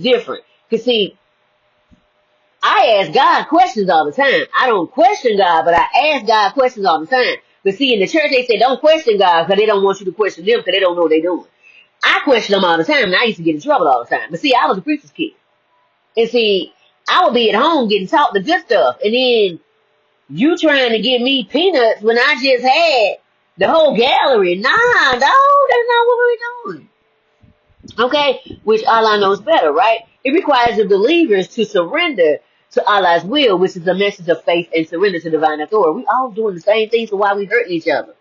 different. Because see, I ask God questions all the time. I don't question God, but I ask God questions all the time. But see, in the church, they say don't question God because they don't want you to question them because they don't know what they're doing. I question them all the time, and I used to get in trouble all the time. But see, I was a preacher's kid. And see, I would be at home getting taught the good stuff. And then you trying to give me peanuts when I just had the whole gallery. Nah, no, that's not what we're doing. Okay? Which Allah knows better, right? It requires the believers to surrender to Allah's will, which is a message of faith and surrender to divine authority. We all doing the same thing, so why we hurting each other?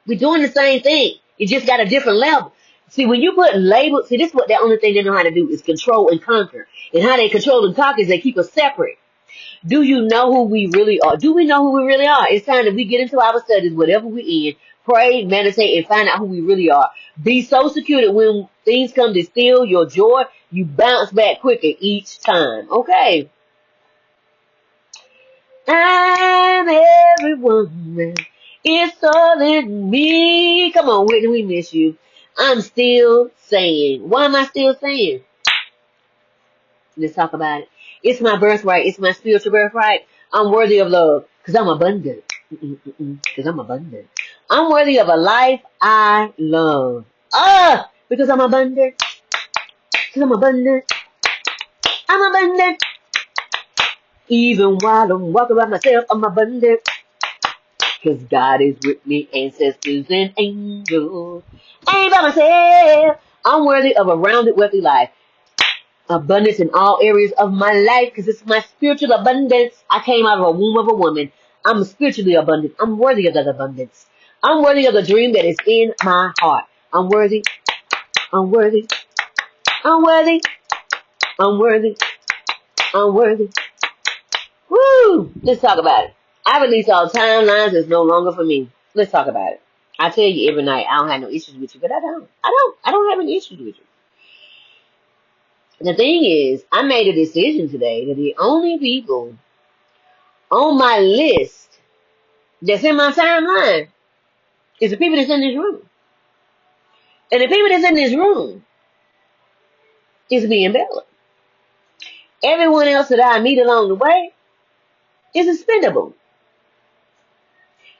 We're doing the same thing. It just got a different level. See, when you put labels, see, this is what the only thing they know how to do is control and conquer. And how they control and conquer is they keep us separate. Do you know who we really are? Do we know who we really are? It's time that we get into our studies, whatever we're in, pray, meditate, and find out who we really are. Be so secure that when things come to steal your joy, you bounce back quicker each time. Okay? I'm every woman. It's all in me. Come on, Whitney, we miss you. I'm still saying. Why am I still saying? Let's talk about it. It's my birthright. It's my spiritual birthright. I'm worthy of love because I'm abundant. Because I'm abundant. I'm worthy of a life I love. Because I'm abundant. Because I'm abundant. I'm abundant. Even while I'm walking by myself, I'm abundant. Because God is with me, ancestors and angels. I ain't by myself. I'm worthy of a rounded, wealthy life. Abundance in all areas of my life because it's my spiritual abundance. I came out of a womb of a woman. I'm spiritually abundant. I'm worthy of that abundance. I'm worthy of the dream that is in my heart. I'm worthy. I'm worthy. I'm worthy. I'm worthy. I'm worthy. Woo! Let's talk about it. I release all timelines. It's no longer for me. Let's talk about it. I tell you every night, I don't have no issues with you, but I don't. I don't have any issues with you. The thing is, I made a decision today that the only people on my list that's in my timeline is the people that's in this room. And the people that's in this room is being Bella. Everyone else that I meet along the way is expendable.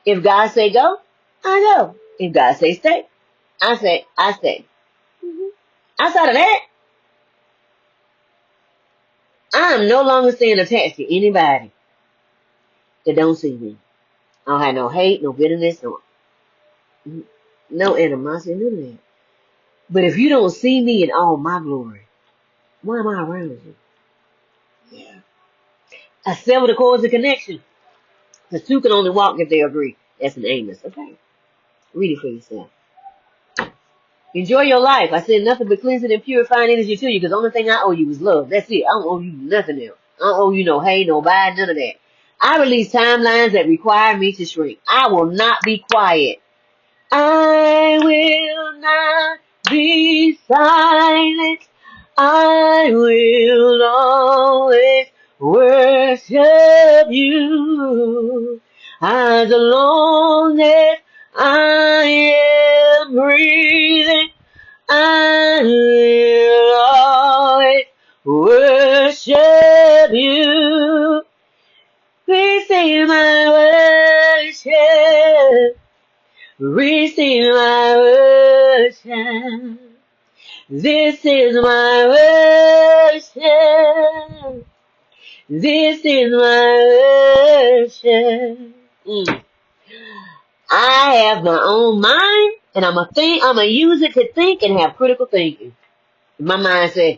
If God say go, I go. If God say stay, I stay. Outside of that, I am no longer staying attached to anybody that don't see me. I don't have no hate, no bitterness, no animosity, none of that. But if you don't see me in all my glory, why am I around you? Yeah. I sever the cords of connection. The two can only walk if they agree. That's an Amos. Okay. Read it for yourself. Enjoy your life. I said nothing but cleansing and purifying energy to you because the only thing I owe you is love. That's it. I don't owe you nothing else. I don't owe you no hate, no bad, none of that. I release timelines that require me to shrink. I will not be quiet. I will not be silent. I will always worship you as long as I am breathing. I will always worship you. Receive my worship. Receive my worship. This is my worship. This is my worship. I have my own mind, and I'm gonna use it to think and have critical thinking. My mind says,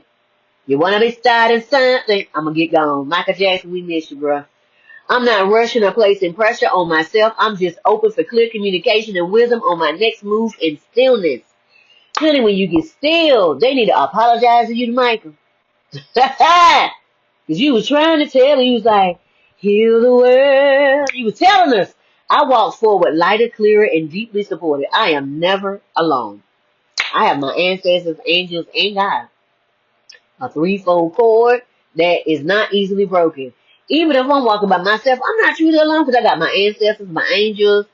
you wanna be starting something, I'm gonna get gone. Michael Jackson, we miss you, bro. I'm not rushing or placing pressure on myself. I'm just open for clear communication and wisdom on my next move in stillness. Honey, when you get still, they need to apologize to you, Michael. Because you was trying to tell me, you was like, heal the world. You was telling us. I walk forward lighter, clearer, and deeply supported. I am never alone. I have my ancestors, angels, and God. A threefold cord that is not easily broken. Even if I'm walking by myself, I'm not truly alone because I got my ancestors, my angels.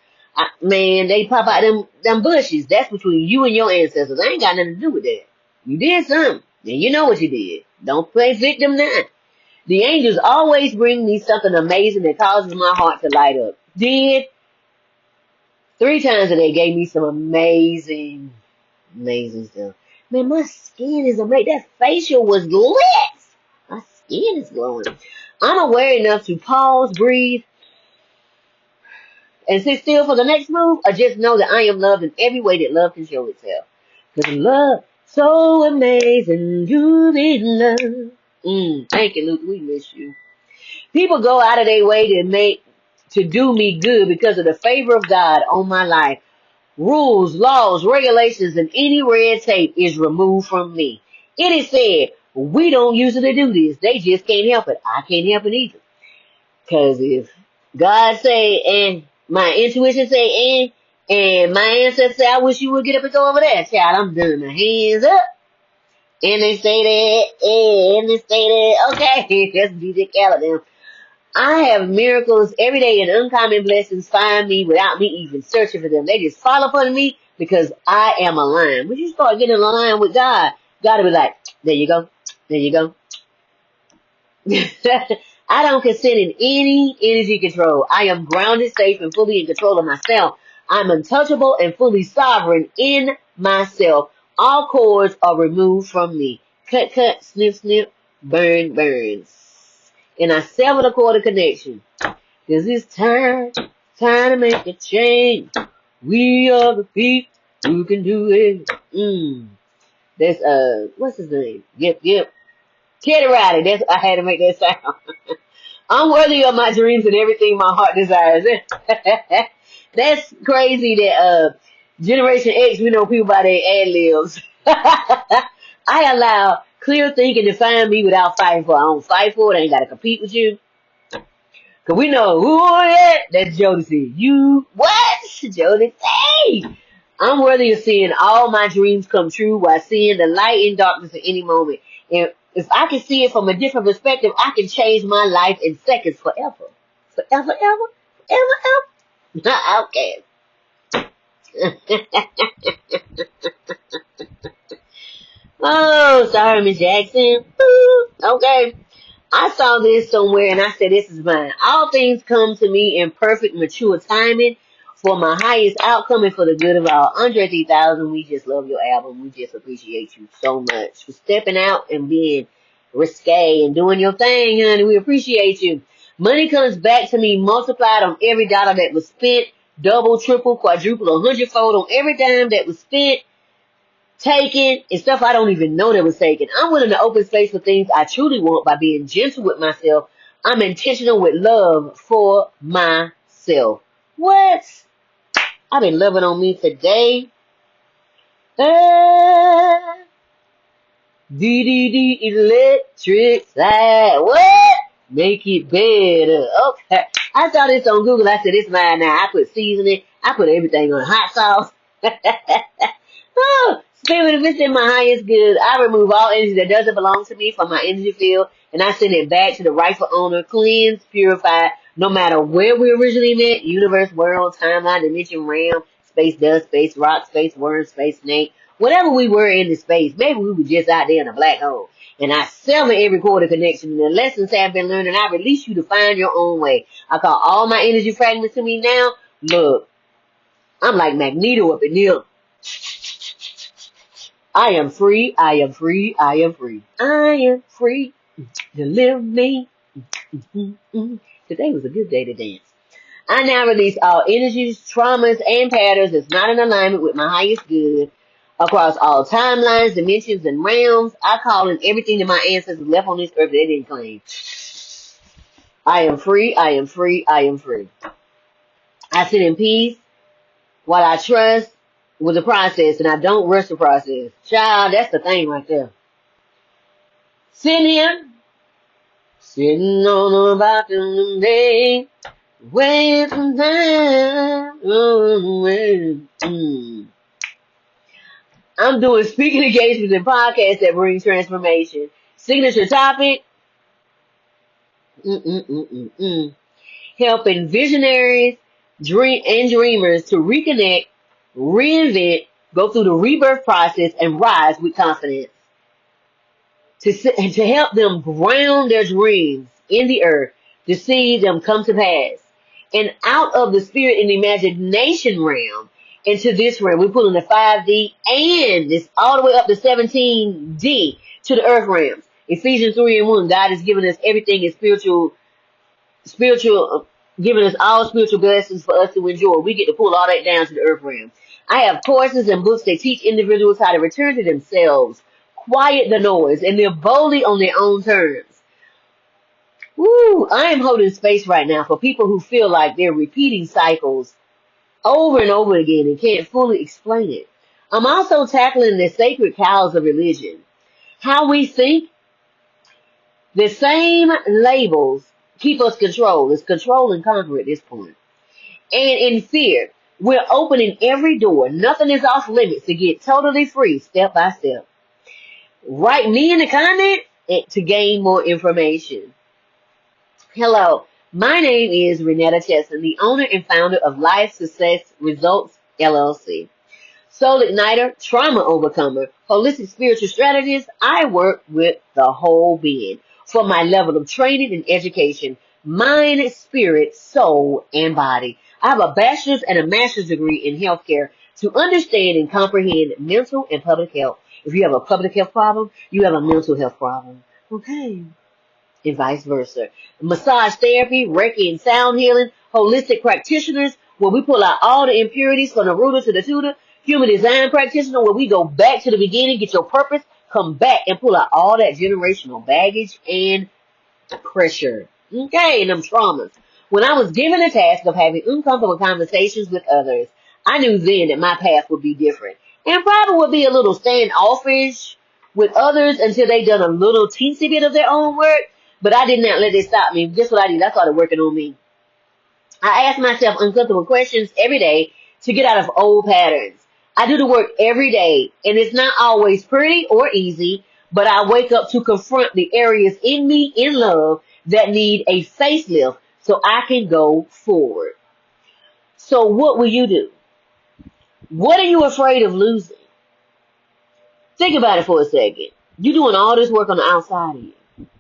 Man, they pop out them bushes. That's between you and your ancestors. I ain't got nothing to do with that. You did something, and you know what you did. Don't play victim now. The angels always bring me something amazing that causes my heart to light up. Did 3 times a day gave me some amazing stuff. Man, my skin is amazing. That facial was lit. My skin is glowing. I'm aware enough to pause, breathe, and sit still for the next move, or just know that I am loved in every way that love can show itself. Because love, so amazing, you be loved. Thank you, Luke. We miss you. People go out of their way to do me good because of the favor of God on my life. Rules, laws, regulations, and any red tape is removed from me. It is said, we don't usually do this. They just can't help it. I can't help it either. Because if God say, and my intuition say, and my ancestors say, I wish you would get up and go over there. Child, I'm done. My hands up. And they say that, and they say that. Okay, that's DJ Khaled. I have miracles every day and uncommon blessings find me without me even searching for them. They just fall upon me because I am aligned. When you start getting aligned with God, God will be like, there you go. There you go. I don't consent in any energy control. I am grounded, safe, and fully in control of myself. I'm untouchable and fully sovereign in myself. All cords are removed from me. Cut, cut, snip, snip, burn, burns. And I sever the cord of connection. Cause it's time to make a change. We are the people who can do it. That's, what's his name? Yep. Teddy Riley. I had to make that sound. I'm worthy of my dreams and everything my heart desires. That's crazy that, Generation X, we know people by their ad-libs. I allow clear thinking to find me without fighting for it. I don't fight for it. I ain't got to compete with you. Cause we know who that. That's Jodeci. You, what? Jodeci. I'm worthy of seeing all my dreams come true while seeing the light in darkness at any moment. And if I can see it from a different perspective, I can change my life in seconds forever. Forever, okay. Oh, sorry, Miss Jackson. Okay. I saw this somewhere and I said, this is mine. All things come to me in perfect, mature timing for my highest outcome and for the good of all. Andre 3000, we just love your album. We just appreciate you so much for stepping out and being risque and doing your thing, honey. We appreciate you. Money comes back to me multiplied on every dollar that was spent, double, triple, quadruple, 100-fold on every dime that was spent, taken, and stuff I don't even know that was taken. I'm willing to open space for things I truly want by being gentle with myself. I'm intentional with love for myself. What? I've been loving on me today. DDD electric side. What? Make it better. Okay. I saw this on Google. I said, it's mine now. I put seasoning. I put everything on hot sauce. Oh, spirit, if it's in my highest good, I remove all energy that doesn't belong to me from my energy field, and I send it back to the rightful owner, cleansed, purified, no matter where we originally met, universe, world, timeline, dimension, realm, space, dust, space, rock, space, worm, space, snake, whatever we were in the space. Maybe we were just out there in a black hole. And I sever every cord of connection, and the lessons have been learned, and I release you to find your own way. I call all my energy fragments to me now. Look, I'm like Magneto up in here. I am free, I am free, I am free. I am free to live me. Today was a good day to dance. I now release all energies, traumas, and patterns that's not in alignment with my highest good across all timelines, dimensions, and realms. I call in everything that my ancestors left on this earth that they didn't claim. I am free, I am free, I am free. I sit in peace while I trust with the process, and I don't rush the process. Child, that's the thing right there. Sitting here, sitting on a bathroom day, waiting for time. I'm doing speaking engagements and podcasts that bring transformation. Signature topic, helping visionaries, dreamers to reconnect, reinvent, go through the rebirth process, and rise with confidence. to help them ground their dreams in the earth to see them come to pass. And out of the spirit and imagination realm into this realm, we're pulling the 5D and this all the way up to 17D to the earth realms. Ephesians 3:1, God has given us everything in spiritual, giving us all spiritual blessings for us to enjoy. We get to pull all that down to the earth realm. I have courses and books that teach individuals how to return to themselves, quiet the noise, and live boldly on their own terms. Woo! I am holding space right now for people who feel like they're repeating cycles over and over again and can't fully explain it. I'm also tackling the sacred cows of religion. How we think, the same labels keep us controlled. It's control and conquer at this point. And in fear, we're opening every door. Nothing is off limits to get totally free step by step. Write me in the comments to gain more information. Hello, my name is RenettaCheston, the owner and founder of Life Success Results LLC. Soul Igniter, Trauma Overcomer, Holistic Spiritual Strategist. I work with the whole being for my level of training and education, mind, spirit, soul, and body. I have a bachelor's and a master's degree in healthcare to understand and comprehend mental and public health. If you have a public health problem, you have a mental health problem. Okay. And vice versa. Massage therapy, Reiki and sound healing, holistic practitioners, where we pull out all the impurities from the rooter to the tutor, human design practitioner, where we go back to the beginning, get your purpose, come back and pull out all that generational baggage and pressure. Okay, and them traumas. When I was given the task of having uncomfortable conversations with others, I knew then that my path would be different. And probably would be a little standoffish with others until they done a little teensy bit of their own work. But I did not let it stop me. Guess what I did? I started working on me. I ask myself uncomfortable questions every day to get out of old patterns. I do the work every day, and it's not always pretty or easy, but I wake up to confront the areas in me in love that need a facelift so I can go forward. So what will you do? What are you afraid of losing? Think about it for a second. You're doing all this work on the outside of you.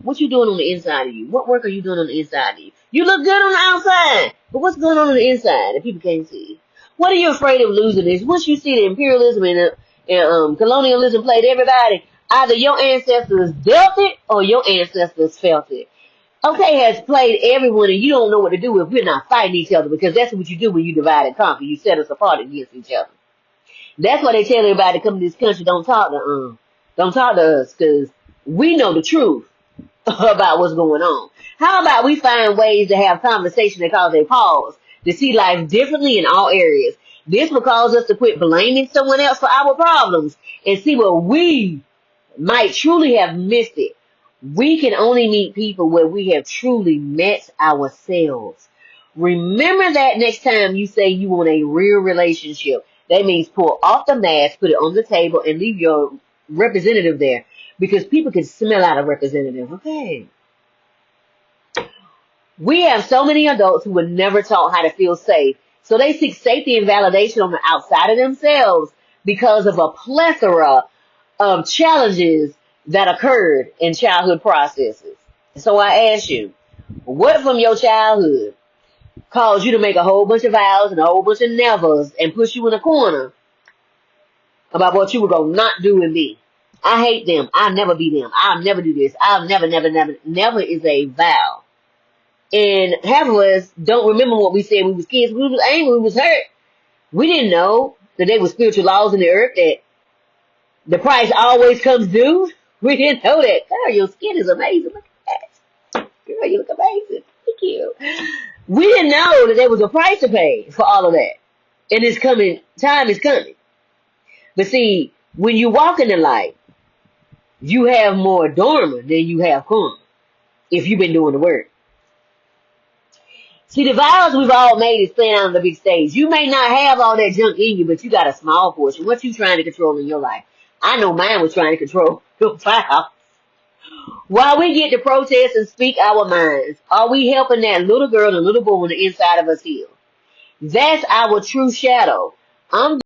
What you doing on the inside of you? What work are you doing on the inside of you? You look good on the outside, but what's going on the inside that people can't see? What are you afraid of losing is once you see the imperialism and colonialism played everybody, either your ancestors dealt it or your ancestors felt it. Okay, has played everyone and you don't know what to do if we're not fighting each other because that's what you do when you divide and conquer. You set us apart against each other. That's why they tell everybody to come to this country, don't talk to us because we know the truth about what's going on. How about we find ways to have conversation that cause a pause, to see life differently in all areas. This will cause us to quit blaming someone else for our problems and see where we might truly have missed it. We can only meet people where we have truly met ourselves. Remember that next time you say you want a real relationship. That means pull off the mask, put it on the table, and leave your representative there. Because people can smell out a representative. Okay. We have so many adults who were never taught how to feel safe. So they seek safety and validation on the outside of themselves because of a plethora of challenges that occurred in childhood processes. So I ask you, what from your childhood caused you to make a whole bunch of vows and a whole bunch of nevers and push you in a corner about what you were going to not do with me? I hate them. I'll never be them. I'll never do this. I'll never is a vow. And half of us don't remember what we said when we was kids. We was angry. We was hurt. We didn't know that there were spiritual laws in the earth that the price always comes due. We didn't know that. Girl, your skin is amazing. Look at that. Girl, you look amazing. Thank you. We didn't know that there was a price to pay for all of that. And it's coming. Time is coming. But see, when you walk in the light, you have more dharma than you have karma if you've been doing the work. See, the vows we've all made is playing out on the big stage. You may not have all that junk in you, but you got a small portion. What you trying to control in your life? I know mine was trying to control your vows. While we get to protest and speak our minds, are we helping that little girl and little boy on the inside of us heal? That's our true shadow. I'm